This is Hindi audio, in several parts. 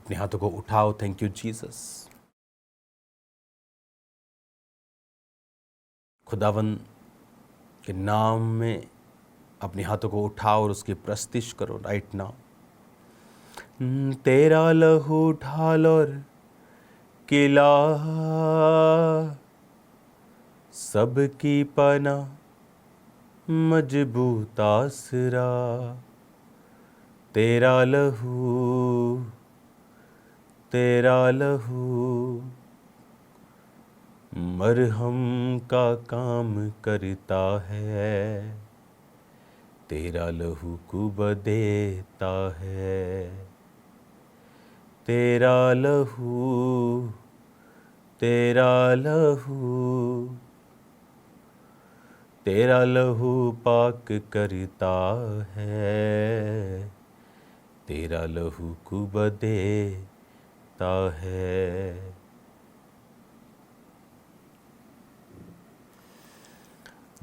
अपने हाथों को उठाओ। Thank you Jesus. खुदावन के नाम में अपने हाथों को उठाओ और उसकी प्रस्तिश करो राइट नाउ। तेरा लहू ढाल और किला सबकी पना मजबूत आसरा। तेरा लहू मरहम का काम करता है। तेरा लहू कुब देता है। तेरा लहू तेरा लहू पाक करता है। तेरा लहू कुब देता है।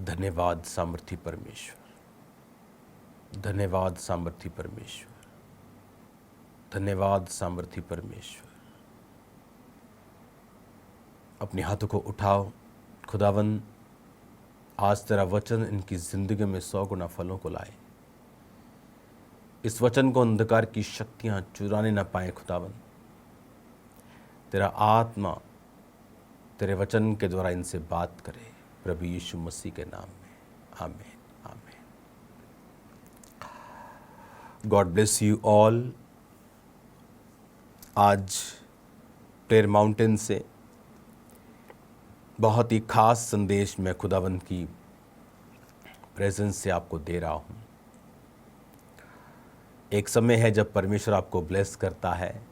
धन्यवाद सामर्थी परमेश्वर, धन्यवाद सामर्थी परमेश्वर, धन्यवाद सामर्थी परमेश्वर। अपने हाथों को उठाओ। खुदावन आज तेरा वचन इनकी ज़िंदगी में 100 गुना फलों को लाए। इस वचन को अंधकार की शक्तियाँ चुराने ना पाए। खुदावन तेरा आत्मा तेरे वचन के द्वारा इनसे बात करे प्रभु यीशु मसीह के नाम में। आमीन, आमीन। God bless you all. आज प्रेयर माउंटेन से बहुत ही खास संदेश मैं खुदावंत की प्रेजेंस से आपको दे रहा हूँ। एक समय है जब परमेश्वर आपको ब्लेस करता है,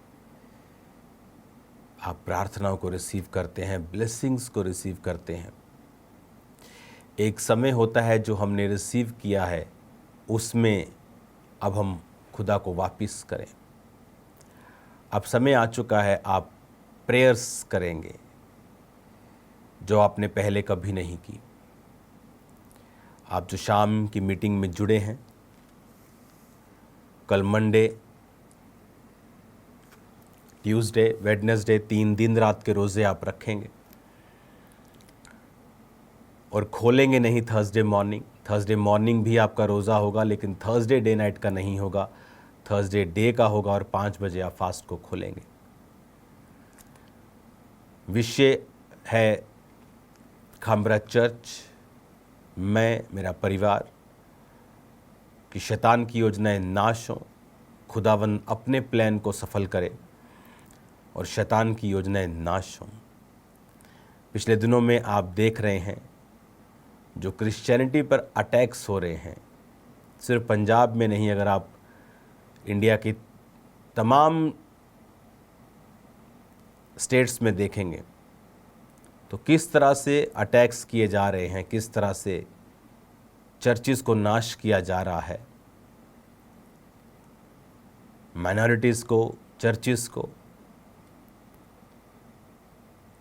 आप प्रार्थनाओं को रिसीव करते हैं, ब्लेसिंग्स को रिसीव करते हैं। एक समय होता है जो हमने रिसीव किया है उसमें अब हम खुदा को वापस करें। अब समय आ चुका है आप प्रेयर्स करेंगे जो आपने पहले कभी नहीं की। आप जो शाम की मीटिंग में जुड़े हैं, कल मंडे, ट्यूसडे, वेडनेसडे 3 दिन रात के रोज़े आप रखेंगे और खोलेंगे नहीं थर्सडे मॉर्निंग। थर्सडे मॉर्निंग भी आपका रोज़ा होगा, लेकिन थर्सडे डे नाइट का नहीं होगा, थर्सडे डे का होगा और 5 बजे आप फास्ट को खोलेंगे। विषय है खामरा चर्च, मैं, मेरा परिवार कि शैतान की योजनाएं नाश हों, खुदावन अपने प्लान को सफल करे और शैतान की योजनाएं नाश हों। पिछले दिनों में आप देख रहे हैं जो क्रिश्चियनिटी पर अटैक्स हो रहे हैं, सिर्फ पंजाब में नहीं, अगर आप इंडिया की तमाम स्टेट्स में देखेंगे तो किस तरह से अटैक्स किए जा रहे हैं, किस तरह से चर्चिज़ को नाश किया जा रहा है, माइनॉरिटीज़ को, चर्चिज़ को।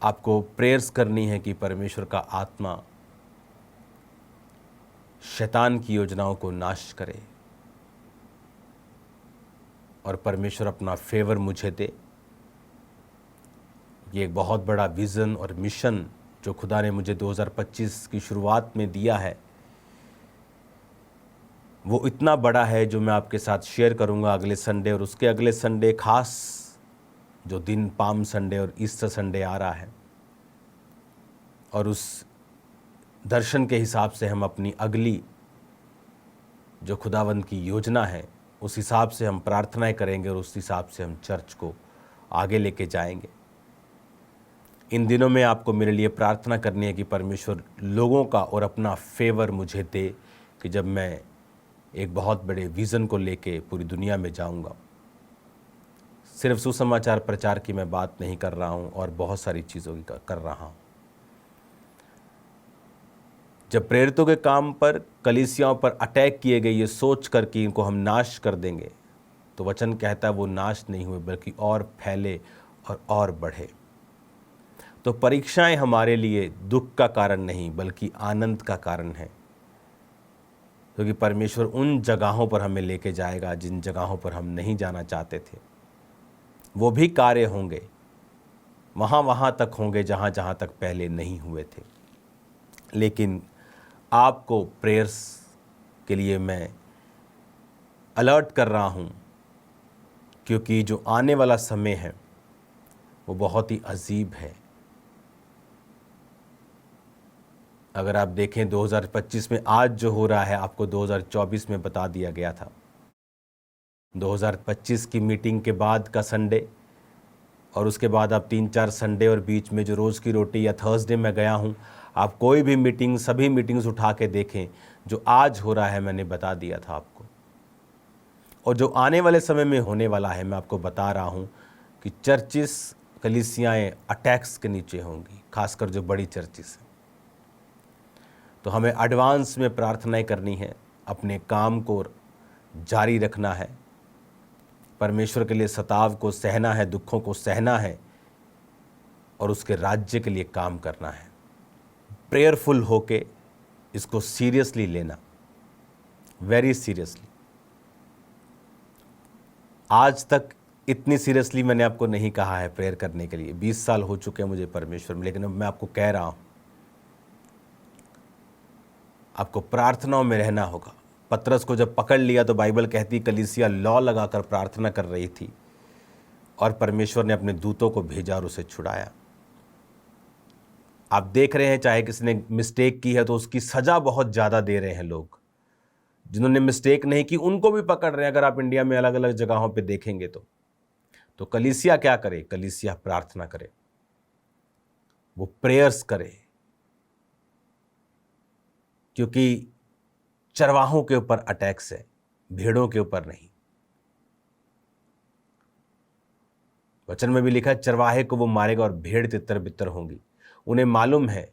आपको प्रेयर्स करनी है कि परमेश्वर का आत्मा शैतान की योजनाओं को नाश करे और परमेश्वर अपना फेवर मुझे दे। ये एक बहुत बड़ा विज़न और मिशन जो खुदा ने मुझे 2025 की शुरुआत में दिया है, वो इतना बड़ा है जो मैं आपके साथ शेयर करूंगा अगले संडे और उसके अगले संडे, खास जो दिन पाम संडे और ईस्टर संडे आ रहा है। और उस दर्शन के हिसाब से हम अपनी अगली जो खुदावंद की योजना है उस हिसाब से हम प्रार्थनाएं करेंगे और उस हिसाब से हम चर्च को आगे लेके जाएंगे। इन दिनों में आपको मेरे लिए प्रार्थना करनी है कि परमेश्वर लोगों का और अपना फेवर मुझे दे कि जब मैं एक बहुत बड़े विज़न को लेके पूरी दुनिया में जाऊंगा। सिर्फ सुसमाचार प्रचार की मैं बात नहीं कर रहा हूं और बहुत सारी चीज़ों की कर रहा हूं। जब प्रेरितों के काम पर, कलीसियाओं पर अटैक किए गए ये सोच कर कि इनको हम नाश कर देंगे, तो वचन कहता है वो नाश नहीं हुए बल्कि और फैले और बढ़े। तो परीक्षाएं हमारे लिए दुख का कारण नहीं बल्कि आनंद का कारण है, क्योंकि परमेश्वर उन जगहों पर हमें लेके जाएगा जिन जगहों पर हम नहीं जाना चाहते थे। वो भी कार्य होंगे, वहाँ तक होंगे जहाँ तक पहले नहीं हुए थे। लेकिन आपको प्रेयर्स के लिए मैं अलर्ट कर रहा हूँ, क्योंकि जो आने वाला समय है वो बहुत ही अजीब है। अगर आप देखें 2025 में आज जो हो रहा है, आपको 2024 में बता दिया गया था। 2025 की मीटिंग के बाद का संडे और उसके बाद आप 3-4 संडे और बीच में जो रोज़ की रोटी या थर्सडे में गया हूँ, आप कोई भी मीटिंग, सभी मीटिंग्स उठा के देखें, जो आज हो रहा है मैंने बता दिया था आपको। और जो आने वाले समय में होने वाला है मैं आपको बता रहा हूँ कि चर्चिस, कलीसियाएँ अटैक्स के नीचे होंगी, खासकर जो बड़ी चर्चिस हैं। तो हमें एडवांस में प्रार्थनाएं करनी है, अपने काम को जारी रखना है, परमेश्वर के लिए सताव को सहना है, दुखों को सहना है और उसके राज्य के लिए काम करना है। प्रेयरफुल होके इसको सीरियसली लेना, वेरी सीरियसली। आज तक इतनी सीरियसली मैंने आपको नहीं कहा है प्रेयर करने के लिए। 20 साल हो चुके हैं मुझे परमेश्वर में, लेकिन अब मैं आपको कह रहा हूँ, आपको प्रार्थनाओं में रहना होगा। पतरस को जब पकड़ लिया तो बाइबल कहती कलीसिया लौ लगाकर प्रार्थना कर रही थी और परमेश्वर ने अपने दूतों को भेजा और उसे छुड़ाया। आप देख रहे हैं, चाहे किसी ने मिस्टेक की है तो उसकी सज़ा बहुत ज़्यादा दे रहे हैं लोग। जिन्होंने मिस्टेक नहीं की उनको भी पकड़ रहे हैं। अगर आप इंडिया में अलग अलग जगहों पे देखेंगे तो कलीसिया क्या करे? कलीसिया प्रार्थना करे, वो प्रेयर्स करे, क्योंकि चरवाहों के ऊपर अटैक्स है, भेड़ों के ऊपर नहीं। वचन में भी लिखा है चरवाहे को वो मारेगा और भेड़ तितर बितर होंगी। उन्हें मालूम है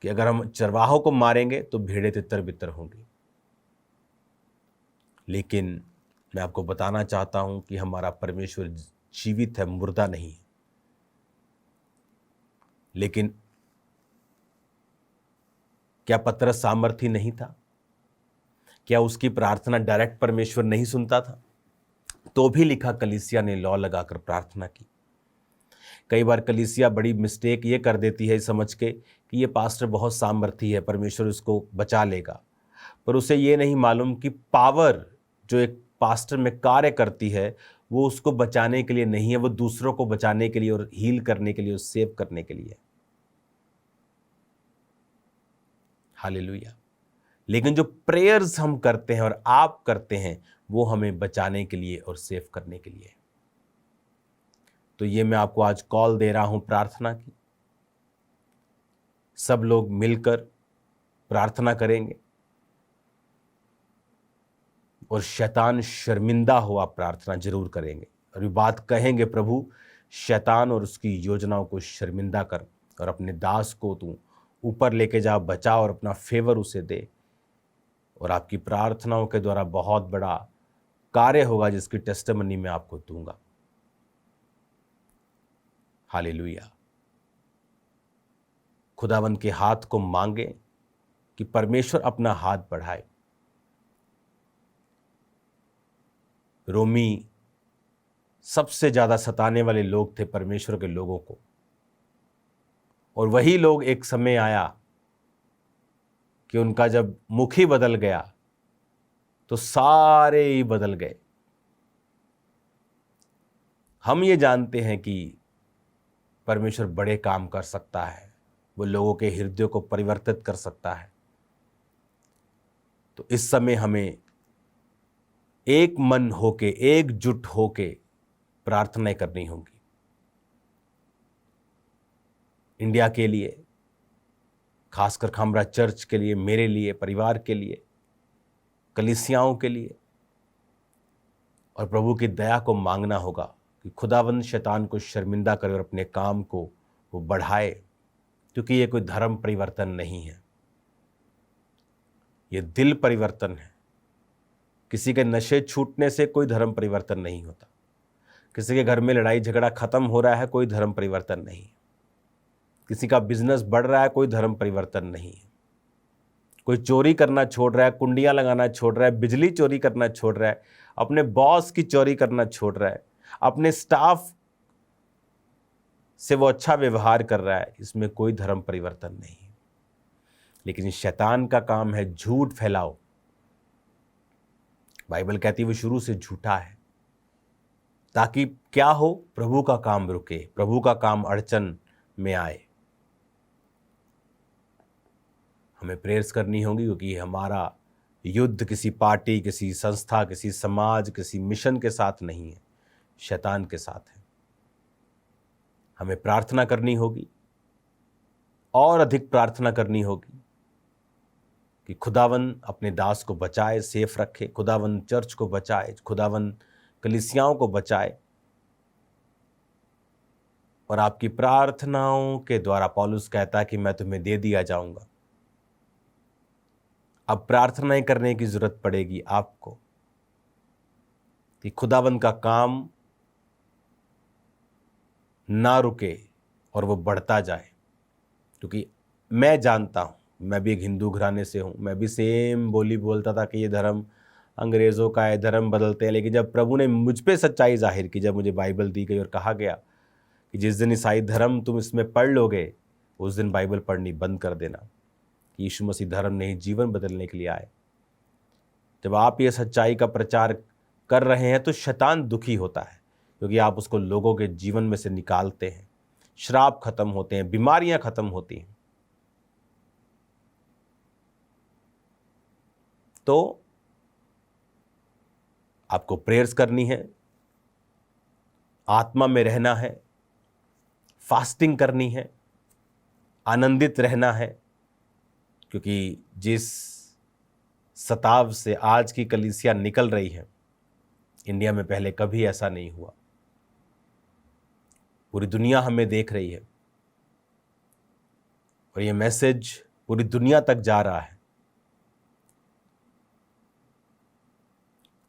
कि अगर हम चरवाहों को मारेंगे तो भेड़ें तितर बितर होंगी। लेकिन मैं आपको बताना चाहता हूं कि हमारा परमेश्वर जीवित है, मुर्दा नहीं है। लेकिन क्या पतरस सामर्थी नहीं था? क्या उसकी प्रार्थना डायरेक्ट परमेश्वर नहीं सुनता था? तो भी लिखा कलीसिया ने लौ लगाकर प्रार्थना की। कई बार कलीसिया बड़ी मिस्टेक ये कर देती है समझ के कि ये पास्टर बहुत सामर्थी है, परमेश्वर उसको बचा लेगा, पर उसे ये नहीं मालूम कि पावर जो एक पास्टर में कार्य करती है वो उसको बचाने के लिए नहीं है, वो दूसरों को बचाने के लिए और हील करने के लिए और सेव करने के लिए। हालेलुया। लेकिन जो प्रेयर्स हम करते हैं और आप करते हैं वो हमें बचाने के लिए और सेव करने के लिए। तो ये मैं आपको आज कॉल दे रहा हूं प्रार्थना की। सब लोग मिलकर प्रार्थना करेंगे और शैतान शर्मिंदा हो, आप प्रार्थना जरूर करेंगे और ये बात कहेंगे, प्रभु शैतान और उसकी योजनाओं को शर्मिंदा कर और अपने दास को तू ऊपर लेके जा, बचा और अपना फेवर उसे दे। और आपकी प्रार्थनाओं के द्वारा बहुत बड़ा कार्य होगा जिसकी टेस्टिमनी मैं आपको दूंगा। हालेलुया। खुदावंद के हाथ को मांगे कि परमेश्वर अपना हाथ बढ़ाए। रोमी सबसे ज्यादा सताने वाले लोग थे परमेश्वर के लोगों को, और वही लोग एक समय आया कि उनका जब मुख ही बदल गया तो सारे ही बदल गए। हम ये जानते हैं कि परमेश्वर बड़े काम कर सकता है, वो लोगों के हृदयों को परिवर्तित कर सकता है। तो इस समय हमें एक मन होके, एकजुट होके प्रार्थनाएं करनी होंगी, इंडिया के लिए, खासकर खामरा चर्च के लिए, मेरे लिए, परिवार के लिए, कलीसियाओं के लिए। और प्रभु की दया को मांगना होगा कि खुदावंद शैतान को शर्मिंदा करे और अपने काम को वो बढ़ाए, क्योंकि ये कोई धर्म परिवर्तन नहीं है, ये दिल परिवर्तन है। किसी के नशे छूटने से कोई धर्म परिवर्तन नहीं होता। किसी के घर में लड़ाई झगड़ा खत्म हो रहा है, कोई धर्म परिवर्तन नहीं है। किसी का बिजनेस बढ़ रहा है, कोई धर्म परिवर्तन नहीं है। कोई चोरी करना छोड़ रहा है, कुंडियां लगाना छोड़ रहा है, बिजली चोरी करना छोड़ रहा है, अपने बॉस की चोरी करना छोड़ रहा है, अपने स्टाफ से वो अच्छा व्यवहार कर रहा है, इसमें कोई धर्म परिवर्तन नहीं है। लेकिन शैतान का काम है झूठ फैलाओ। बाइबल कहती है वो शुरू से झूठा है, ताकि क्या हो, प्रभु का काम रुके, प्रभु का काम अड़चन में आए। हमें प्रेयर्स करनी होगी, क्योंकि हमारा युद्ध किसी पार्टी, किसी संस्था, किसी समाज, किसी मिशन के साथ नहीं है, शैतान के साथ है। हमें प्रार्थना करनी होगी, और अधिक प्रार्थना करनी होगी कि खुदावन अपने दास को बचाए, सेफ रखे, खुदावन चर्च को बचाए, खुदावन कलीसियाओं को बचाए। और आपकी प्रार्थनाओं के द्वारा पौलुस कहता है कि मैं तुम्हें दे दिया जाऊंगा। अब प्रार्थनाएं करने की जरूरत पड़ेगी आपको कि खुदावन का काम ना रुके और वो बढ़ता जाए। क्योंकि मैं जानता हूँ, मैं भी एक हिंदू घराने से हूँ, मैं भी सेम बोली बोलता था कि ये धर्म अंग्रेज़ों का है, धर्म बदलते हैं। लेकिन जब प्रभु ने मुझ पे सच्चाई जाहिर की, जब मुझे बाइबल दी गई और कहा गया कि जिस दिन ईसाई धर्म तुम इसमें पढ़ लोगे, उस दिन बाइबल पढ़नी बंद कर देना, कि यीशु मसीह धर्म नहीं जीवन बदलने के लिए आए। जब आप ये सच्चाई का प्रचार कर रहे हैं तो शैतान दुखी होता है, क्योंकि आप उसको लोगों के जीवन में से निकालते हैं, श्राप खत्म होते हैं, बीमारियां खत्म होती हैं। तो आपको प्रेयर्स करनी है, आत्मा में रहना है, फास्टिंग करनी है, आनंदित रहना है, क्योंकि जिस सताव से आज की कलीसिया निकल रही है, इंडिया में पहले कभी ऐसा नहीं हुआ। पूरी दुनिया हमें देख रही है और ये मैसेज पूरी दुनिया तक जा रहा है,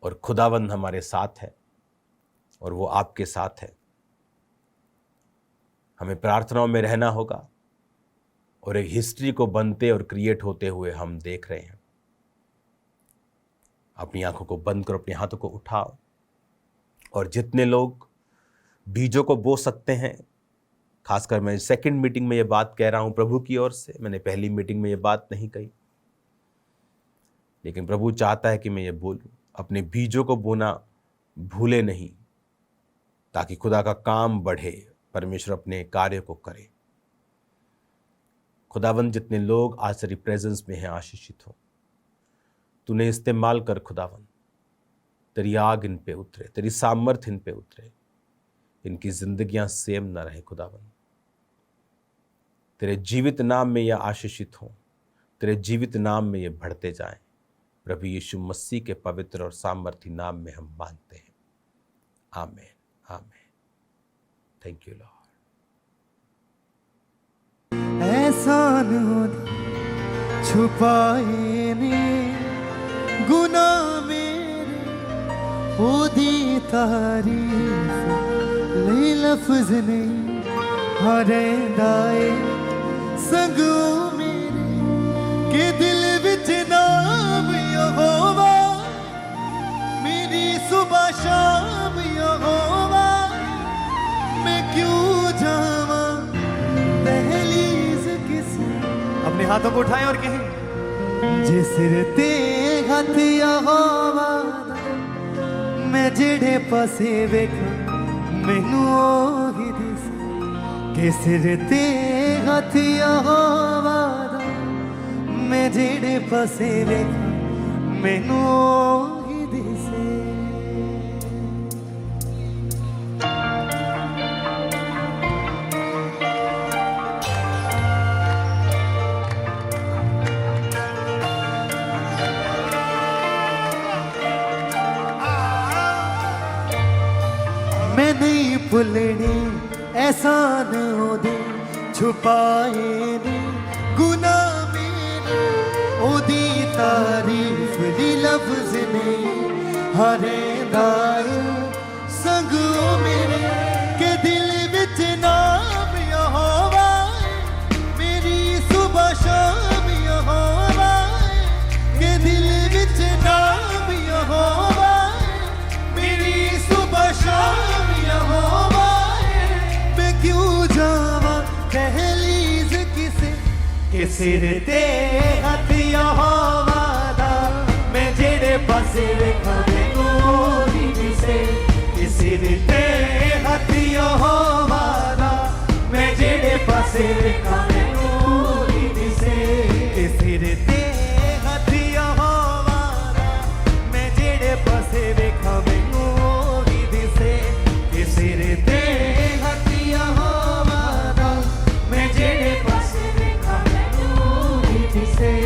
और खुदावंद हमारे साथ है और वो आपके साथ है। हमें प्रार्थनाओं में रहना होगा, और एक हिस्ट्री को बनते और क्रिएट होते हुए हम देख रहे हैं। अपनी आंखों को बंद करो, अपने हाथों को उठाओ, और जितने लोग बीजों को बो सकते हैं, खासकर मैं सेकंड मीटिंग में ये बात कह रहा हूं प्रभु की ओर से, मैंने पहली मीटिंग में ये बात नहीं कही, लेकिन प्रभु चाहता है कि मैं ये बोलूं, अपने बीजों को बोना भूले नहीं, ताकि खुदा का काम बढ़े, परमेश्वर अपने कार्य को करे। खुदावंद जितने लोग आज तेरी प्रेजेंस में हैं, आशीषित हो। तूने इस्तेमाल कर खुदावंद, तेरी आग इन पे उतरे, तेरी सामर्थ्य इन पे उतरे, इनकी जिंदगियां सेम ना रहे खुदावंद। तेरे जीवित नाम में यह आशीषित हो, तेरे जीवित नाम में ये बढ़ते जाएं। प्रभु यीशु मसीह के पवित्र और सामर्थ्य नाम में हम मांगते हैं, आमीन, आमीन। Thank you Lord. एहसान छुपाए ने गुनाह मेरे, ओदी तारीफ ले लफ्ज नहीं, हरे दाए संगों मेरे के दिल विच नाम यहोवा, मेरी सुबह शाम यहोवा, मैं क्यों जावा दहलीज किस। अपने हाथों को उठाएं और कहें, जे सिर ते हथ यहोवा, मैं जेड़े पासे वेखा मैनू ओही दिस, के सिर ते हथ यहोवा, मैं जेड़े पासे वेखा मैनू ओही दिसे। मैं नहीं भुलनी एहसान ओदे, छुपाए ने गुनाह मेरे, ओदी तारीफ दी लफ्ज ने, हरे दाए संगों मेरे के दिल विच नाम यहोवा, मेरी सुबह शाम यहोवा, के दिल विच नाम यहोवा, मेरी सुबह शाम ਕਿ ਸਿਰ ਤੇ ਹੱਥੀਆਂ ਹੋਵਾਂਦਾ ਮੈਂ ਜਿਹੜੇ ਪਾਸੇ ਵੇਖਾਂ ਮੈਨੂੰ ਉਹੀ ਦਿਸੇ ਕਿ ਸਿਰ ਤੇ ਹੱਥੀਆਂ ਹੋਵਾਂਦਾ ਮੈਂ ਜਿਹੜੇ ਪਾਸੇ ਵੇਖਾਂ ਮੈਨੂੰ ਉਹੀ ਦਿਸੇ ਕਿ ਸਿਰ ਤੇ ਹੱਥੀਆਂ ਹੋਵਾਂਦਾ ਮੈਂ ਜਿਹੜੇ ਪਾਸੇ ਵੇਖਾਂ ਮੈਨੂੰ ਉਹੀ ਦਿਸੇ ਕਿ ਸਿਰ ਤੇ ਹੱਥੀਆਂ ਹੋਵਾਂਦਾ ਮੈਂ ਜਿਹੜੇ ਪਾਸੇ ਵੇਖਾਂ ਮੈਨੂੰ ਉਹੀ ਦਿਸੇ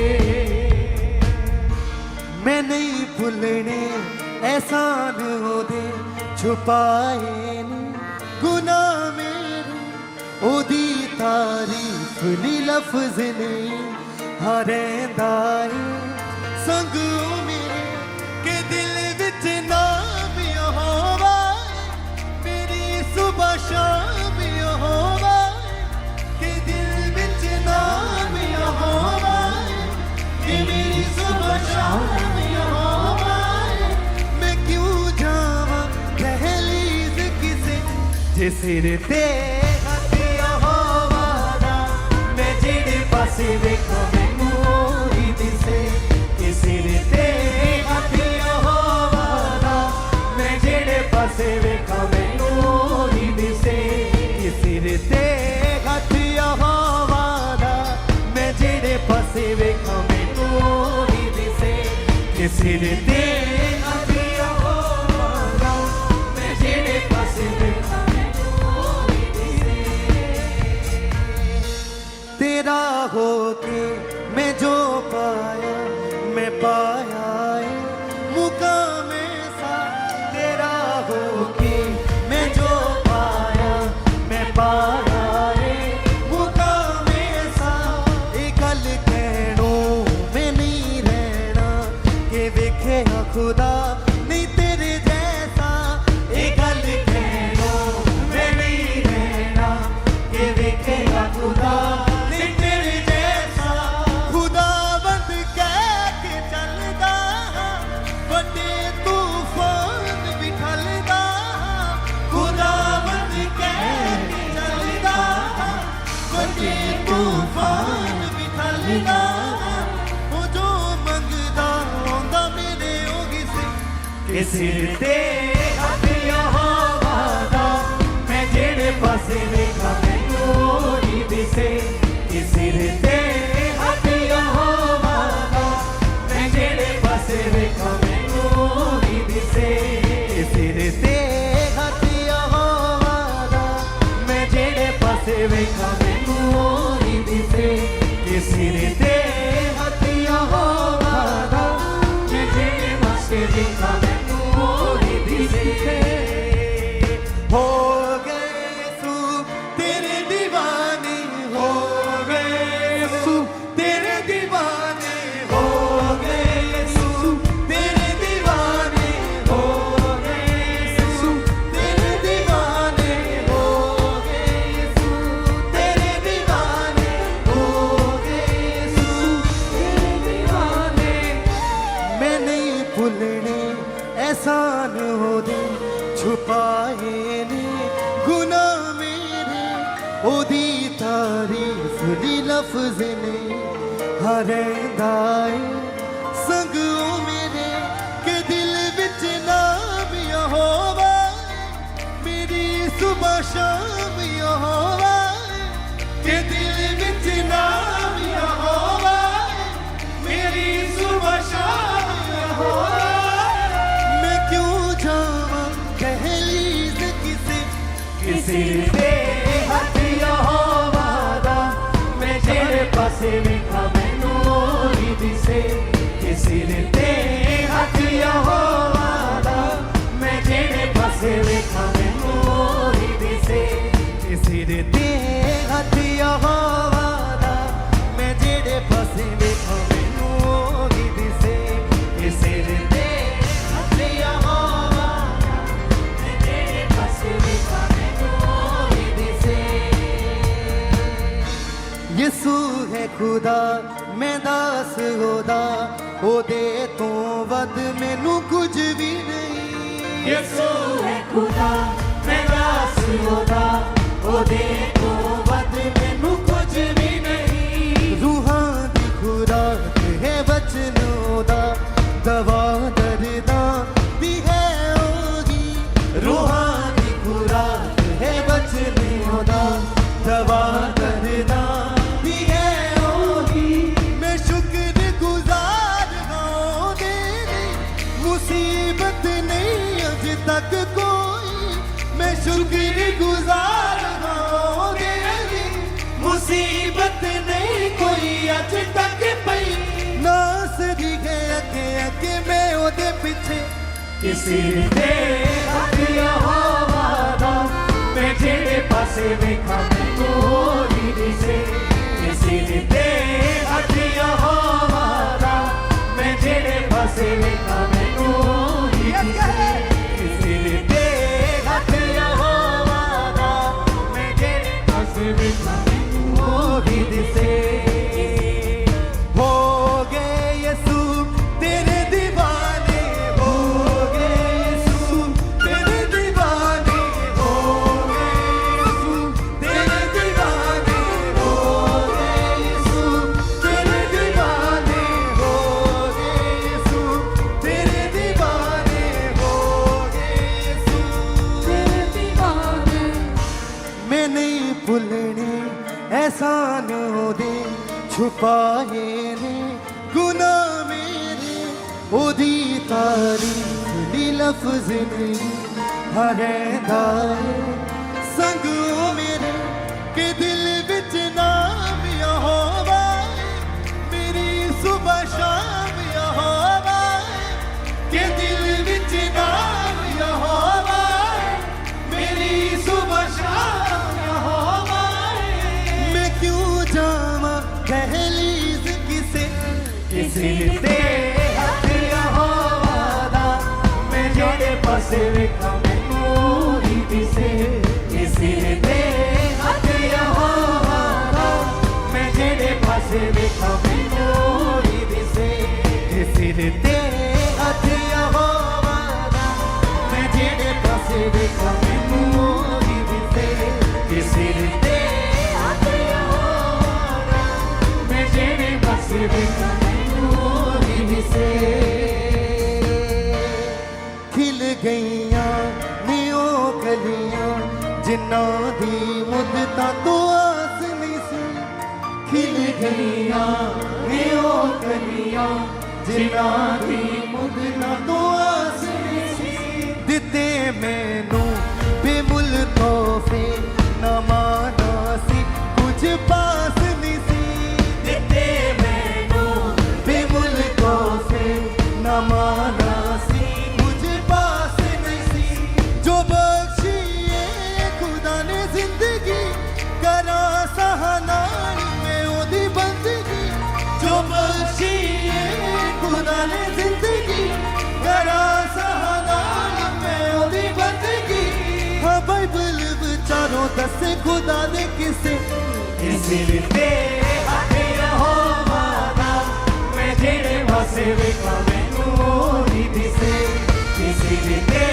मैं नहीं भूलने एहसान होदे छुपाए ने गुनाह मेरे ओदी तारीफ नी लफ्ज़ नहीं हरेंदा है संग ओ मेरे के दिल विच नाम होवा मेरी सुबह शाम होवा के दिल विच नाम होवा कि मेरी सुबह शाम जे सिर ते हੱਥੀਆਂ ਹੋਵਾਂਦਾ ਮੈਂ ਜਿਹੜੇ ਪਾਸੇ ਵੇਖਾਂ ਮੈਨੂੰ ਉਹੀ ਦਿਸੇ ਕਿ ਸਿਰ ਤੇ ਹੱਥੀਆਂ ਹੋਵਾਂਦਾ ਮੈਂ ਜਿਹੜੇ ਪਾਸੇ ਵੇਖਾਂ ਮੈਨੂੰ ਉਹੀ ਦਿਸੇ ਕਿ ਸਿਰ ਤੇ ਹੱਥੀਆਂ ਹੋਵਾਂਦਾ ਮੈਂ ਜਿਹੜੇ ਪਾਸੇ ਵੇਖਾਂ ਮੈਨੂੰ ਉਹੀ ਦਿਸੇ ਕਿ ਸਿਰ ਤੇ ਹੱਥੀਆਂ ਹੋਵਾਂਦਾ ਮੈਂ ਜਿਹੜੇ ਪਾਸੇ ਵੇਖਾਂ तेरा होके मैं जो पाया मैं पाया है मुकाम सा तेरा होके मैं जो पाया मैं पाया है मुकाम सा ये गल कहनो मैं नहीं रहना कि वेखे खुदा नहीं तेरे जैसा ये गल कहनो मैं नहीं रहना कि वेखे खुदा तूफान भी ठलदा वो जो मंगदा होंदा मेरे होगी से कि सिर ते हੱਥੀਆਂ ਹੋਵਾਂਦਾ मैं जेड़े पासे वेखा मैनू ओही दिसे कि सिर ते हੱਥੀਆਂ होवांदा मैं जेड़े पासे वेखा मैनू ओही दिसे कि सिर ते हੱਥੀਆਂ होवांदा मैं जेड़े पासे वेखा कि सिर ते हੱਥੀਆਂ ਹੋਵਾਂਦਾ ਮੈਂ ਜਿਹੜੇ ਪਾਸੇ ਵੇਖਾਂ ਮੈਨੂੰ ਉਹੀ ਦਿਸੇ हो गए सू तेरे दीवाने हो गए सू तेरे दीवाने हो गए सू तेरे दीवाने हो गए सू तेरे दीवाने हो गए सू तेरे दीवाने हो गए सू तेरे दीवाने मैं नहीं भूलने एहसान हो दे छुपाए ने गुनाह मेरे ओदी तारीफ दी लफ्ज़ ने हरेंदा है संग ओ मेरे के दिल विच नाम होवा मेरी सुबह शाम होवा के दिल विच नाम होवा मेरी सुबह शाम होवा मैं क्यों जावां दहलीज़ किसे सिर ते हੱਥੀਆਂ ਹੋਵਾਂਦਾ मैं जेड़े पासे वेखा मैनू ओही दिसे कि सिर ते हੱਥੀਆਂ होवांदा मैं जेड़े पासे वेखा मैनू ओही दिसे कि सिर ते हੱਥੀਆਂ होवांदा मैं जेड़े पासे वेखा मैनू ओही दिसे कि सिर ते हੱਥੀਆਂ होवांदा मैं जेड़े पासे वेखा यसू है खुदा मैं दास होदा ओदे तो वध मैनू कुछ भी नहीं यसू है खुदा मैं दास होदा ओदे तो वध मैनू कुछ भी नहीं रूह किसी दे हथिया होवादा मैं जेड़े पासे वेखा मैनू होरी दिसे किसी दे हथिया होवादा मैं जेड़े पासे वेखा मैनू होरी दिसे किसी दे हथिया होवादा मैं जेड़े पासे वेखा मैनू होरी दिसे एहसानों दे छुपाए ने गुनाह मेरे ओदी तारीफ दी लफ्ज़ नहीं हरेंदा संगों मेरे के दिल विच नाम यहोवा मेरी सुबह शाम यहोवा के दिल विच नाम यहोवा मेरी सुबह शाम यहोवा क्यों जावा दहलीज किसी दे हथिया होवादा मैं जेड़े पासे वेखा मैनू होरी दिसे किसी दे हथिया होवादा मैं जेड़े पासे वेखा मैनू होरी दिसे किसी दे हथिया होवादा मैं जेड़े पासे वेखा मैनू होरी दिसे किसी दे खिल गईयां नियो कलियां जिन्ना दी मुद्दतां तो आस नहीं सी खिल गईयां नियो कलियां जिन्ना दी मुद्दतां तो आस नहीं सी दिते मैनू बेमुल तोहफे ना माना सी कुछ पास नहीं सी दिते मैनू बेमुल तोहफे ना माना सी कुछ पास नहीं सी जो बख्शिए खुदा ने जिंदगी करा सहानाई में ओदी बंदगी जो बख्शिए खुदा ने जिंदगी करा सहानाई में ओदी बंदगी हाँ बाइबल विचारों दसे खुदा ने किसे दे हथिया होवादा मैं जेड़े पासे वेखा मैनू होरी दिसे किसी दे